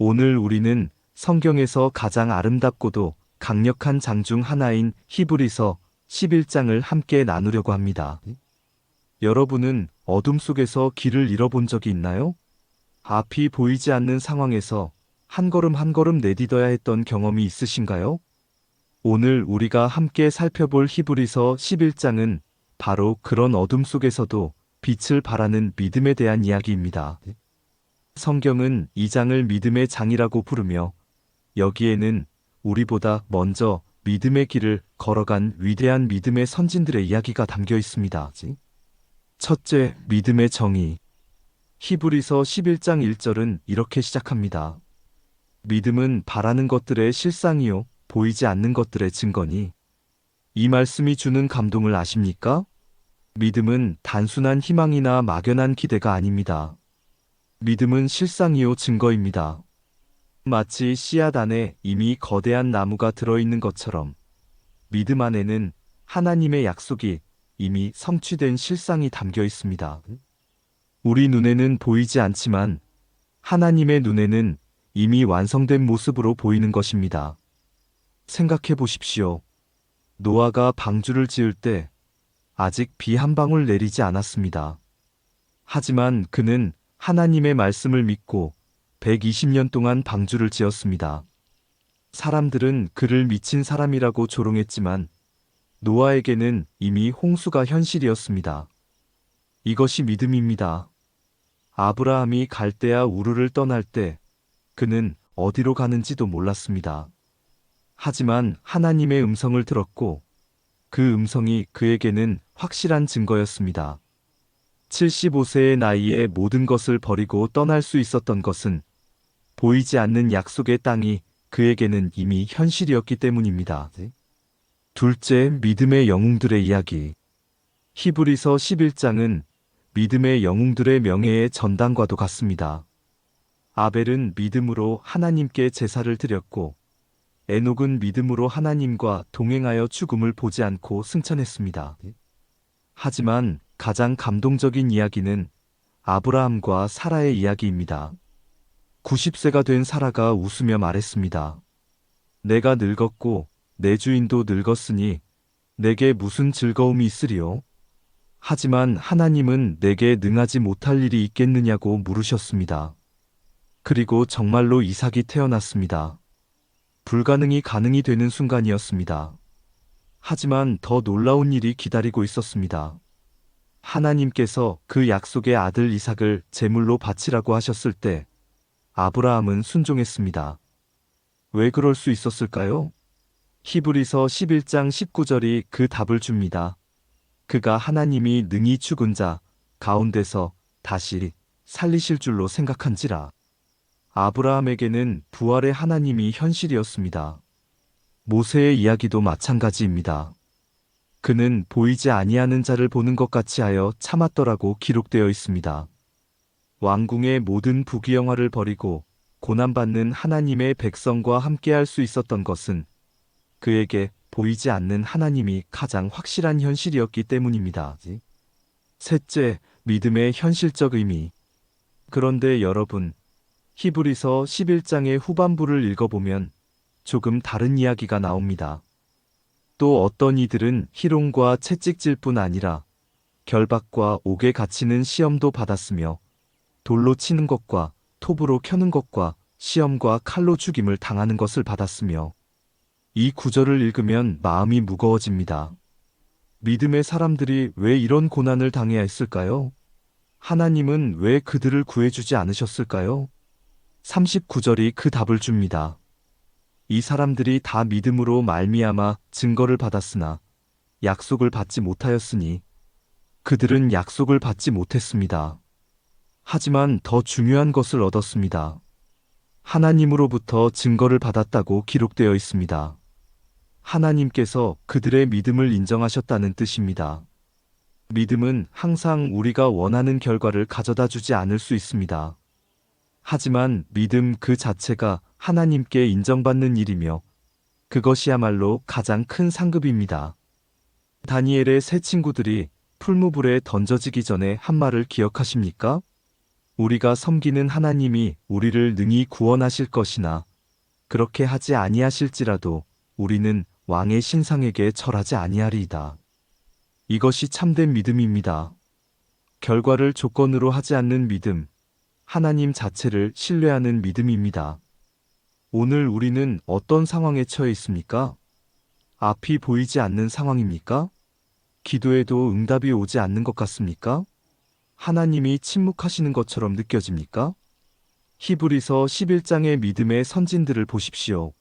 오늘 우리는 성경에서 가장 아름답고도 강력한 장 중 하나인 히브리서 11장을 함께 나누려고 합니다. 여러분은 어둠 속에서 길을 잃어본 적이 있나요? 앞이 보이지 않는 상황에서 한 걸음 한 걸음 내딛어야 했던 경험이 있으신가요? 오늘 우리가 함께 살펴볼 히브리서 11장은 바로 그런 어둠 속에서도 빛을 발하는 믿음에 대한 이야기입니다. 성경은 이 장을 믿음의 장이라고 부르며 여기에는 우리보다 먼저 믿음의 길을 걸어간 위대한 믿음의 선진들의 이야기가 담겨 있습니다. 첫째, 믿음의 정의. 히브리서 11장 1절은 이렇게 시작합니다. 믿음은 바라는 것들의 실상이요 보이지 않는 것들의 증거니. 이 말씀이 주는 감동을 아십니까? 믿음은 단순한 희망이나 막연한 기대가 아닙니다. 믿음은 실상이요 증거입니다. 마치 씨앗 안에 이미 거대한 나무가 들어있는 것처럼 믿음 안에는 하나님의 약속이 이미 성취된 실상이 담겨 있습니다. 우리 눈에는 보이지 않지만 하나님의 눈에는 이미 완성된 모습으로 보이는 것입니다. 생각해 보십시오. 노아가 방주를 지을 때 아직 비 한 방울 내리지 않았습니다. 하지만 그는 하나님의 말씀을 믿고 120년 동안 방주를 지었습니다. 사람들은 그를 미친 사람이라고 조롱했지만 노아에게는 이미 홍수가 현실이었습니다. 이것이 믿음입니다. 아브라함이 갈대아 우르를 떠날 때 그는 어디로 가는지도 몰랐습니다. 하지만 하나님의 음성을 들었고 그 음성이 그에게는 확실한 증거였습니다. 75세의 나이에 모든 것을 버리고 떠날 수 있었던 것은 보이지 않는 약속의 땅이 그에게는 이미 현실이었기 때문입니다. 둘째, 믿음의 영웅들의 이야기. 히브리서 11장은 믿음의 영웅들의 명예의 전당과도 같습니다. 아벨은 믿음으로 하나님께 제사를 드렸고 에녹은 믿음으로 하나님과 동행하여 죽음을 보지 않고 승천했습니다. 하지만 가장 감동적인 이야기는 아브라함과 사라의 이야기입니다. 90세가 된 사라가 웃으며 말했습니다. 내가 늙었고 내 주인도 늙었으니 내게 무슨 즐거움이 있으리요? 하지만 하나님은 내게 능하지 못할 일이 있겠느냐고 물으셨습니다. 그리고 정말로 이삭이 태어났습니다. 불가능이 가능이 되는 순간이었습니다. 하지만 더 놀라운 일이 기다리고 있었습니다. 하나님께서 그 약속의 아들 이삭을 제물로 바치라고 하셨을 때 아브라함은 순종했습니다. 왜 그럴 수 있었을까요? 히브리서 11장 19절이 그 답을 줍니다. 그가 하나님이 능히 죽은 자 가운데서 다시 살리실 줄로 생각한지라. 아브라함에게는 부활의 하나님이 현실이었습니다. 모세의 이야기도 마찬가지입니다. 그는 보이지 아니하는 자를 보는 것 같이 하여 참았더라고 기록되어 있습니다. 왕궁의 모든 부귀영화를 버리고 고난받는 하나님의 백성과 함께할 수 있었던 것은 그에게 보이지 않는 하나님이 가장 확실한 현실이었기 때문입니다. 셋째, 믿음의 현실적 의미. 그런데 여러분, 히브리서 11장의 후반부를 읽어보면 조금 다른 이야기가 나옵니다. 또 어떤 이들은 희롱과 채찍질 뿐 아니라 결박과 옥에 갇히는 시험도 받았으며 돌로 치는 것과 톱으로 켜는 것과 시험과 칼로 죽임을 당하는 것을 받았으며 이 구절을 읽으면 마음이 무거워집니다. 믿음의 사람들이 왜 이런 고난을 당해야 했을까요? 하나님은 왜 그들을 구해주지 않으셨을까요? 39절이 그 답을 줍니다. 이 사람들이 다 믿음으로 말미암아 증거를 받았으나 약속을 받지 못하였으니 그들은 약속을 받지 못했습니다. 하지만 더 중요한 것을 얻었습니다. 하나님으로부터 증거를 받았다고 기록되어 있습니다. 하나님께서 그들의 믿음을 인정하셨다는 뜻입니다. 믿음은 항상 우리가 원하는 결과를 가져다 주지 않을 수 있습니다. 하지만 믿음 그 자체가 하나님께 인정받는 일이며 그것이야말로 가장 큰 상급입니다. 다니엘의 세 친구들이 풀무불에 던져지기 전에 한 말을 기억하십니까? 우리가 섬기는 하나님이 우리를 능히 구원하실 것이나 그렇게 하지 아니하실지라도 우리는 왕의 신상에게 절하지 아니하리이다. 이것이 참된 믿음입니다. 결과를 조건으로 하지 않는 믿음, 하나님 자체를 신뢰하는 믿음입니다. 오늘 우리는 어떤 상황에 처해 있습니까? 앞이 보이지 않는 상황입니까? 기도에도 응답이 오지 않는 것 같습니까? 하나님이 침묵하시는 것처럼 느껴집니까? 히브리서 11장의 믿음의 선진들을 보십시오.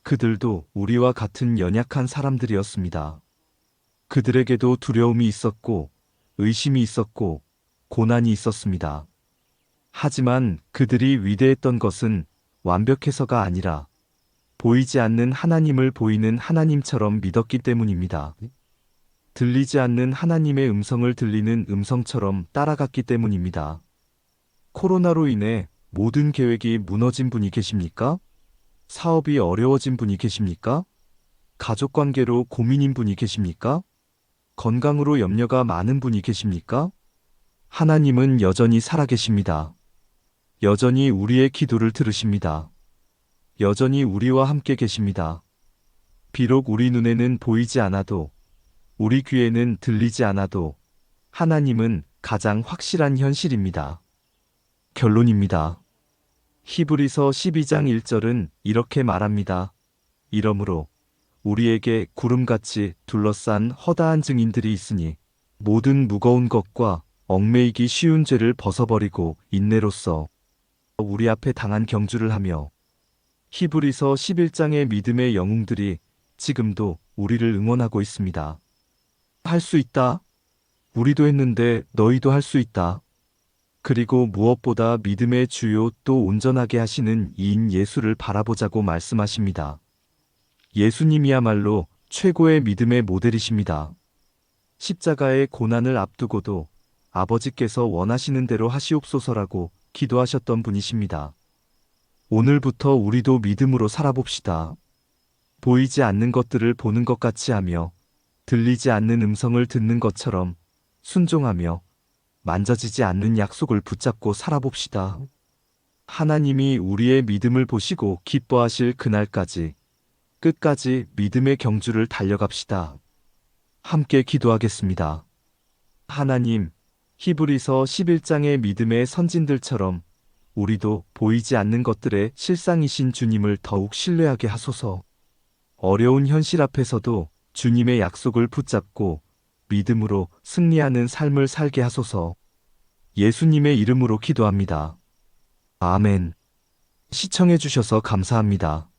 그들도 우리와 같은 연약한 사람들이었습니다. 그들에게도 두려움이 있었고, 의심이 있었고, 고난이 있었습니다. 하지만 그들이 위대했던 것은 완벽해서가 아니라 보이지 않는 하나님을 보이는 하나님처럼 믿었기 때문입니다. 들리지 않는 하나님의 음성을 들리는 음성처럼 따라갔기 때문입니다. 코로나로 인해 모든 계획이 무너진 분이 계십니까? 사업이 어려워진 분이 계십니까? 가족 관계로 고민인 분이 계십니까? 건강으로 염려가 많은 분이 계십니까? 하나님은 여전히 살아계십니다. 여전히 우리의 기도를 들으십니다. 여전히 우리와 함께 계십니다. 비록 우리 눈에는 보이지 않아도, 우리 귀에는 들리지 않아도 하나님은 가장 확실한 현실입니다. 결론입니다. 히브리서 12장 1절은 이렇게 말합니다. 이러므로 우리에게 구름같이 둘러싼 허다한 증인들이 있으니 모든 무거운 것과 얽매이기 쉬운 죄를 벗어버리고 인내로써 우리 앞에 당한 경주를 하며 히브리서 11장의 믿음의 영웅들이 지금도 우리를 응원하고 있습니다. 할 수 있다. 우리도 했는데 너희도 할 수 있다. 그리고 무엇보다 믿음의 주요 또 온전하게 하시는 이인 예수를 바라보자고 말씀하십니다. 예수님이야말로 최고의 믿음의 모델이십니다. 십자가의 고난을 앞두고도 아버지께서 원하시는 대로 하시옵소서라고 기도하셨던 분이십니다. 오늘부터 우리도 믿음으로 살아봅시다. 보이지 않는 것들을 보는 것 같이 하며 들리지 않는 음성을 듣는 것처럼 순종하며 만져지지 않는 약속을 붙잡고 살아봅시다. 하나님이 우리의 믿음을 보시고 기뻐하실 그날까지 끝까지 믿음의 경주를 달려갑시다. 함께 기도하겠습니다. 하나님, 히브리서 11장의 믿음의 선진들처럼 우리도 보이지 않는 것들의 실상이신 주님을 더욱 신뢰하게 하소서. 어려운 현실 앞에서도 주님의 약속을 붙잡고 믿음으로 승리하는 삶을 살게 하소서. 예수님의 이름으로 기도합니다. 아멘. 시청해주셔서 감사합니다.